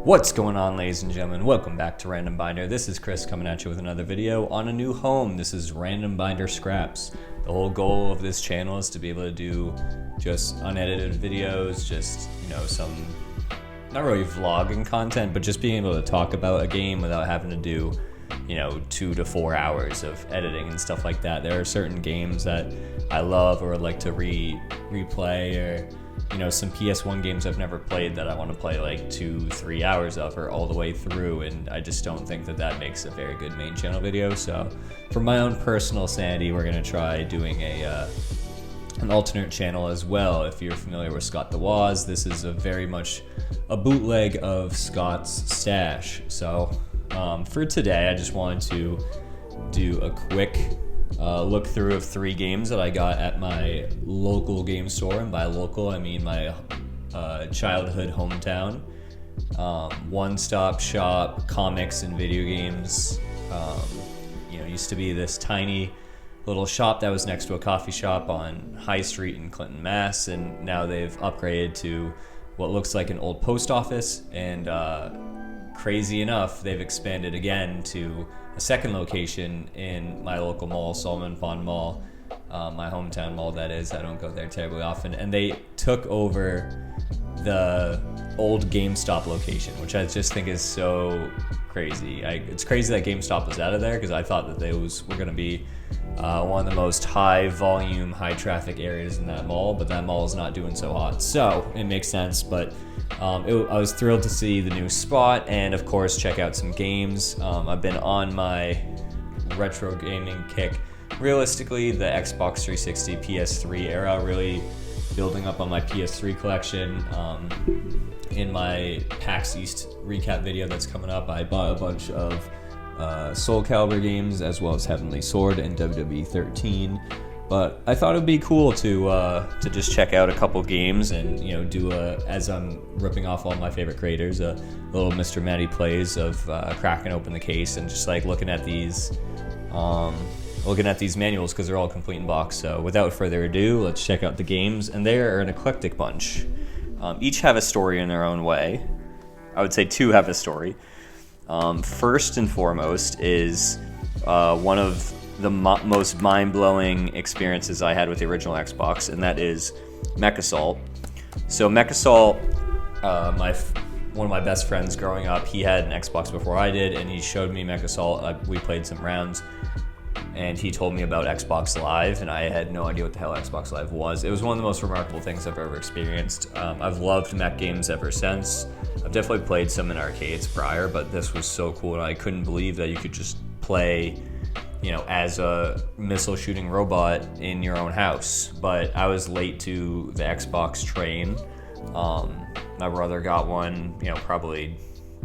What's going on, ladies and gentlemen? Welcome back to Random Binder. This is Chris coming at you with another video on a new home. This is Random Binder Scraps. The whole goal of this channel is to be able to do just unedited videos, just, some, not really vlogging content, but just being able to talk about a game without having to do, 2 to 4 hours of editing and stuff like that. There are certain games that I love or like to replay, or some PS1 games I've never played that I want to play like 2-3 hours of or all the way through, and I just don't think that makes a very good main channel video. So for my own personal sanity, we're going to try doing an alternate channel as well. If you're familiar with Scott the Woz, this is very much a bootleg of Scott's stash. So for today, I just wanted to do a quick look through of 3 games that I got at my local game store, and by local I mean my childhood hometown. One Stop Shop Comics and Video Games. Used to be this tiny little shop that was next to a coffee shop on High Street in Clinton, Mass, and now they've upgraded to what looks like an old post office, and crazy enough, they've expanded again to a second location in my local mall, Solomon Pond Mall, my hometown mall that is. I don't go there terribly often, and they took over the old GameStop location, which I just think is so crazy. It's crazy that GameStop was out of there, because I thought that those were going to be one of the most high volume, high traffic areas in that mall, but that mall is not doing so hot, so it makes sense. But I was thrilled to see the new spot, and of course check out some games. I've been on my retro gaming kick. Realistically, the Xbox 360, PS3 era, really building up on my PS3 collection. In my PAX East recap video that's coming up, I bought a bunch of Soul Calibur games, as well as Heavenly Sword and WWE 13. But I thought it would be cool to just check out a couple games and do as I'm ripping off all my favorite creators, a little Mr. Matty Plays of cracking open the case and just like looking at these manuals, because they're all complete in box. So without further ado, let's check out the games, and they are an eclectic bunch. Each have a story in their own way. I would say 2 have a story. First and foremost is one of the most mind-blowing experiences I had with the original Xbox, and that is Mechasalt. So Mechasalt, one of my best friends growing up, he had an Xbox before I did, and he showed me Mechasalt. We played some rounds, and he told me about Xbox Live, and I had no idea what the hell Xbox Live was. It was one of the most remarkable things I've ever experienced. I've loved mech games ever since. I've definitely played some in arcades prior, but this was so cool, and I couldn't believe that you could just play as a missile shooting robot in your own house. But I was late to the Xbox train. My brother got one, probably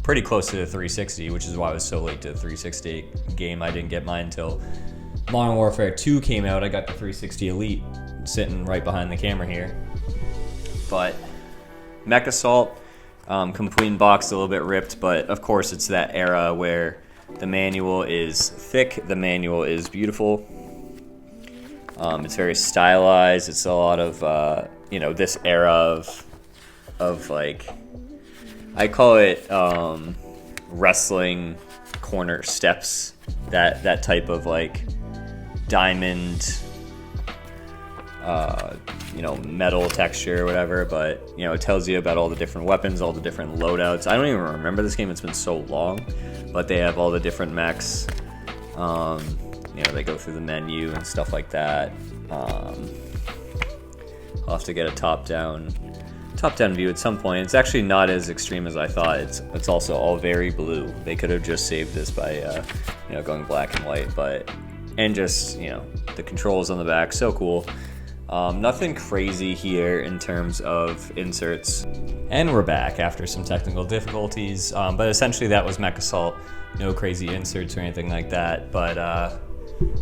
pretty close to the 360, which is why I was so late to the 360 game. I didn't get mine until Modern Warfare 2 came out. I got the 360 Elite sitting right behind the camera here. But Mechasalt, complete in box, a little bit ripped, but of course it's that era where the manual is thick, the manual is beautiful. It's very stylized. It's a lot of this era of like, I call it wrestling corner steps, that type of like diamond metal texture or whatever. But it tells you about all the different weapons, all the different loadouts. I don't even remember this game, it's been so long, but they have all the different mechs. They go through the menu and stuff like that. I'll have to get a top-down view at some point. It's actually not as extreme as I thought. It's also all very blue. They could have just saved this by going black and white, and just the controls on the back, so cool. Nothing crazy here in terms of inserts. And we're back after some technical difficulties, but essentially that was Mechasalt. No crazy inserts or anything like that, but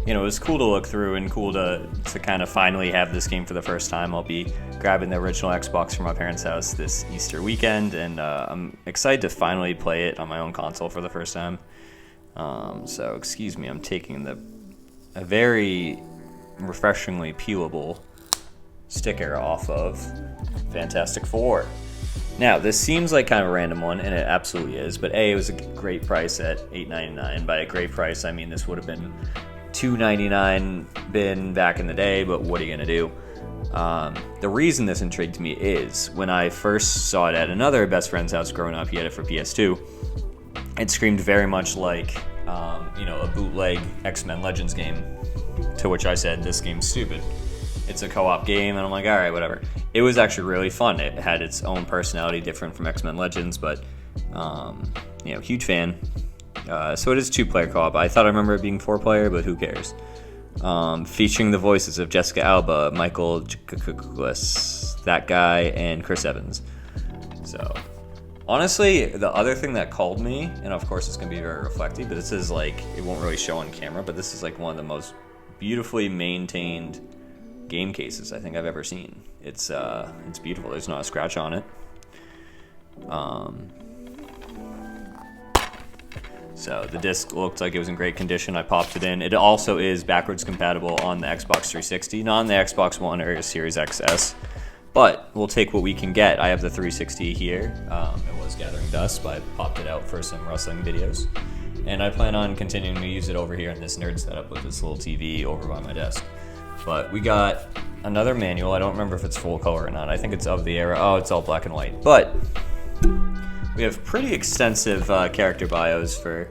it was cool to look through and cool to kind of finally have this game for the first time. I'll be grabbing the original Xbox from my parents' house this Easter weekend, and I'm excited to finally play it on my own console for the first time. So excuse me, I'm taking a very refreshingly peelable sticker off of Fantastic Four. Now, this seems like kind of a random one, and it absolutely is, but A, it was a great price at $8.99. By a great price, I mean this would have been $2.99 bin back in the day, but what are you going to do? The reason this intrigued me is when I first saw it at another best friend's house growing up, he had it for PS2, it screamed very much like, a bootleg X-Men Legends game, to which I said, this game's stupid. It's a co-op game, and I'm like, all right, whatever. It was actually really fun. It had its own personality, different from X-Men Legends, but, huge fan. So it is 2-player co-op. I thought I remember it being 4-player, but who cares? Featuring the voices of Jessica Alba, Michael Douglas, that guy, and Chris Evans. So, honestly, the other thing that called me, and of course it's going to be very reflective, but this is like, it won't really show on camera, but this is like one of the most beautifully maintained game cases I think I've ever seen. It's beautiful. There's not a scratch on it. So the disc looked like it was in great condition. I popped it in. It also is backwards compatible on the Xbox 360, not on the Xbox One or Series XS, but we'll take what we can get. I have the 360 here. It was gathering dust, but I popped it out for some wrestling videos. And I plan on continuing to use it over here in this nerd setup with this little TV over by my desk. But we got another manual. I don't remember if it's full color or not. I think it's of the era. Oh, it's all black and white. But we have pretty extensive character bios for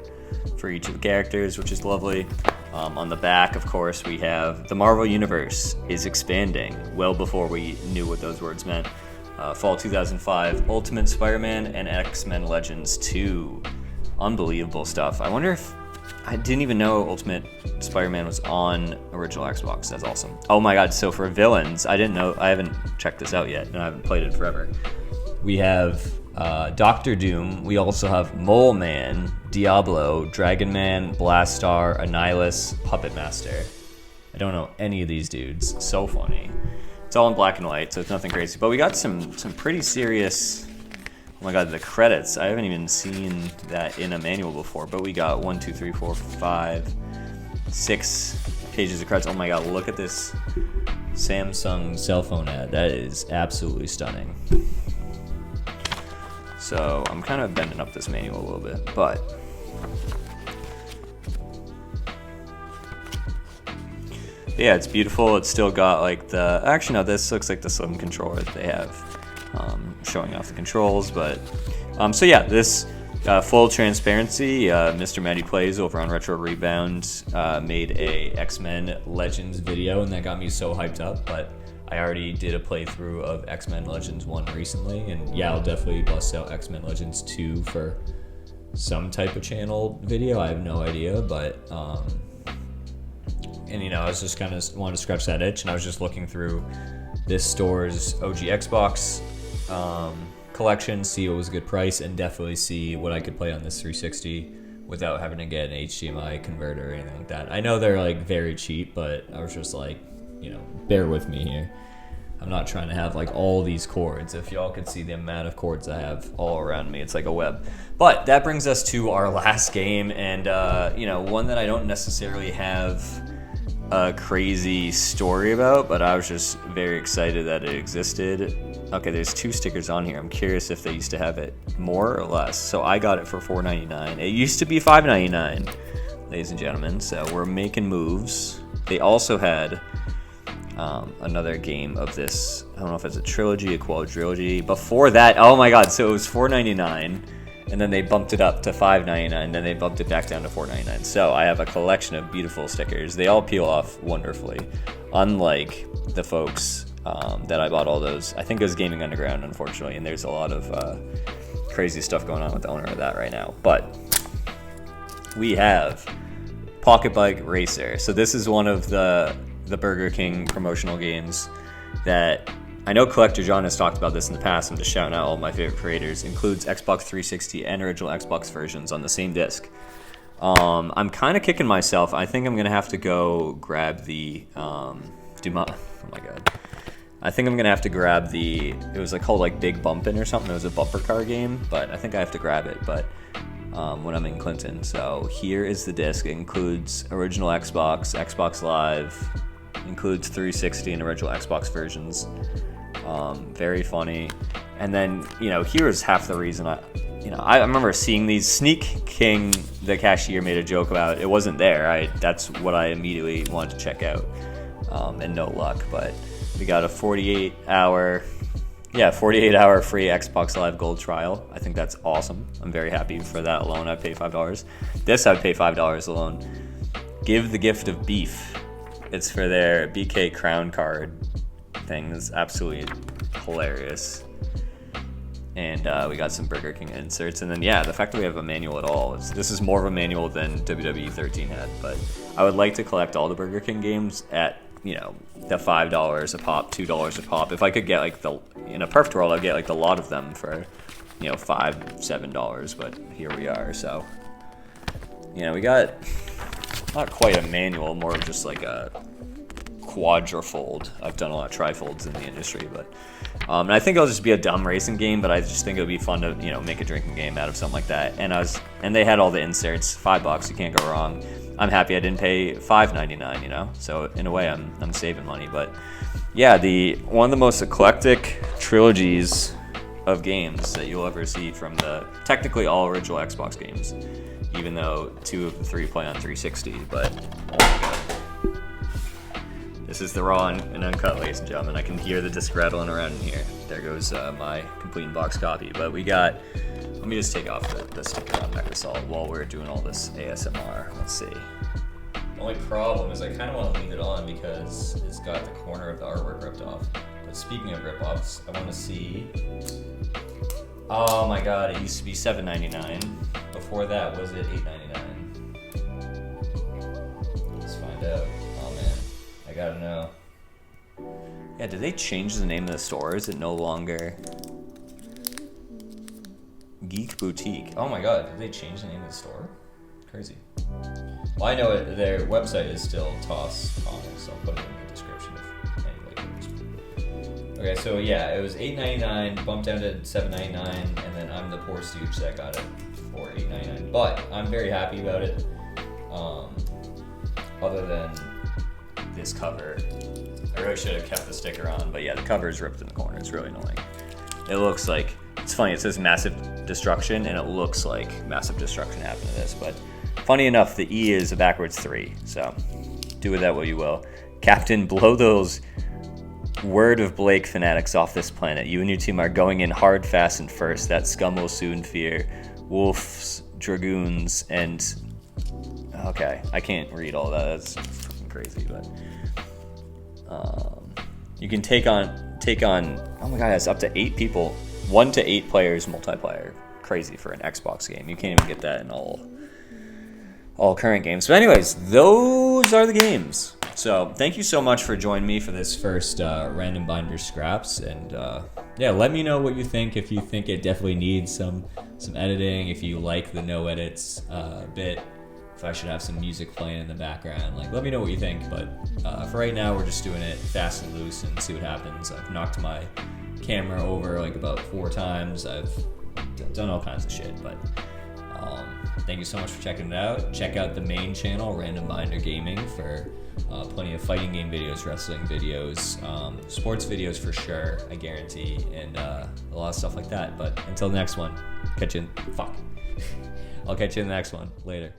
each of the characters, which is lovely. On the back, of course, we have the Marvel Universe is expanding well before we knew what those words meant. Fall 2005, Ultimate Spider-Man and X-Men Legends 2. Unbelievable stuff. I wonder if I didn't even know Ultimate Spider-Man was on original Xbox. That's awesome. Oh my god, so for villains, I didn't know, I haven't checked this out yet, and I haven't played it forever. We have Doctor Doom. We also have Mole Man, Diablo, Dragon Man, Blastar, Annihilus, Puppet Master. I don't know any of these dudes. So funny. It's all in black and white, so it's nothing crazy. But we got some pretty serious... Oh my god, the credits. I haven't even seen that in a manual before, but we got 1, 2, 3, 4, 5, 6 pages of credits. Oh my god, look at this Samsung cell phone ad. That is absolutely stunning. So I'm kind of bending up this manual a little bit, but yeah, it's beautiful. It's still got like the, actually no, this looks like the slim controller that they have. Showing off the controls, but so yeah, this full transparency, Mr. Matty Plays over on Retro Rebound made a X-Men Legends video, and that got me so hyped up. But I already did a playthrough of X-Men Legends 1 recently, and yeah, I'll definitely bust out X-Men Legends 2 for some type of channel video. I have no idea, but and I was just kind of wanted to scratch that itch, and I was just looking through this store's OG Xbox collection, see what was a good price, and definitely see what I could play on this 360 without having to get an HDMI converter or anything like that. I know they're like very cheap, but I was just like, bear with me here. I'm not trying to have like all these cords. If y'all could see the amount of cords I have all around me, it's like a web. But that brings us to our last game, and one that I don't necessarily have a crazy story about, but I was just very excited that it existed. Okay, there's 2 stickers on here. I'm curious if they used to have it more or less. So I got it for $4.99. It used to be $5.99, ladies and gentlemen. So we're making moves. They also had another game of this. I don't know if it's a trilogy, a quadrilogy. Before that, oh my god, so it was $4.99. And then they bumped it up to $5.99, and then they bumped it back down to $4.99. So I have a collection of beautiful stickers. They all peel off wonderfully, unlike the folks that I bought all those. I think it was Gaming Underground, unfortunately, and there's a lot of crazy stuff going on with the owner of that right now. But we have Pocket Bike Racer. So this is one of the Burger King promotional games that I know Collector John has talked about this in the past. I'm just shouting out all my favorite creators. Includes Xbox 360 and original Xbox versions on the same disc. I'm kind of kicking myself. I think I'm going to have to go grab the... oh my god. I think I'm going to have to grab the... It was like called like Big Bumpin' or something. It was a bumper car game, but I think I have to grab it. But when I'm in Clinton. So here is the disc. It includes original Xbox, Xbox Live, includes 360 and original Xbox versions. Very funny. And then, you know, here's half the reason I remember seeing these. Sneak King, the cashier, made a joke about it. It wasn't there. That's what I immediately wanted to check out, and no luck. But we got a 48-hour free Xbox Live Gold trial. I think that's awesome. I'm very happy for that alone. I'd pay $5. This I'd pay $5 alone. Give the gift of beef. It's for their BK Crown card thing. It's absolutely hilarious. And we got some Burger King inserts. And then, yeah, the fact that we have a manual at all. This is more of a manual than WWE 13 had. But I would like to collect all the Burger King games at, you know, the $5 a pop, $2 a pop. If I could get, like, in a perfect world, I'd get, like, the lot of them for, you know, $5, $7. But here we are. So, you know, we got not quite a manual, more of just like a quadrifold. I've done a lot of trifolds in the industry, but and I think it'll just be a dumb racing game, but I just think it would be fun to, you know, make a drinking game out of something like that. And they had all the inserts, $5, you can't go wrong. I'm happy I didn't pay $5.99, you know. So in a way, I'm saving money. But yeah, one of the most eclectic trilogies of games that you'll ever see from the technically all original Xbox games, even though 2 of the 3 play on 360. But oh my god. This is the raw and uncut, ladies and gentlemen. I can hear the disc rattling around in here. There goes my complete in-box copy. But we got, let me just take off the sticker on Mechrysol while we're doing all this ASMR. Let's see. The only problem is I kind of want to leave it on because it's got the corner of the artwork ripped off. But speaking of rip-offs, I want to see. Oh my god, it used to be $7.99. Before that, was it $8.99? Let's find out. I gotta know. Yeah, did they change the name of the store? Is it no longer Geek Boutique? Oh my god, did they change the name of the store? Crazy. Well, I know their website is still Toss Comics, so I'll put it in the description if anybody knows. Okay, so yeah, it was $8.99, bumped down to $7.99, and then I'm the poor stooge that got it for $8.99. But I'm very happy about it. Other than this cover. I really should have kept the sticker on, but yeah, the cover is ripped in the corner. It's really annoying. It looks like, it's funny, it says massive destruction, and it looks like massive destruction happened to this, but funny enough, the E is a backwards 3, so do with that what you will. Captain, blow those Word of Blake fanatics off this planet. You and your team are going in hard, fast, and first. That scum will soon fear. Wolves, dragoons, and... Okay, I can't read all that. That's crazy, but you can take on oh my god, that's up to 8 people, 1 to 8 players multiplayer. Crazy for an Xbox game. You can't even get that in all current games. But anyways, those are the games. So thank you so much for joining me for this first Random Binder Scraps, and yeah, let me know what you think. If you think it definitely needs some editing, if you like the no edits bit, if I should have some music playing in the background, like, let me know what you think. But for right now, we're just doing it fast and loose and see what happens. I've knocked my camera over like about 4 times. I've done all kinds of shit, but thank you so much for checking it out. Check out the main channel, Random Binder Gaming, for plenty of fighting game videos, wrestling videos, sports videos for sure, I guarantee, and a lot of stuff like that. But until the next one, I'll catch you in the next one. Later.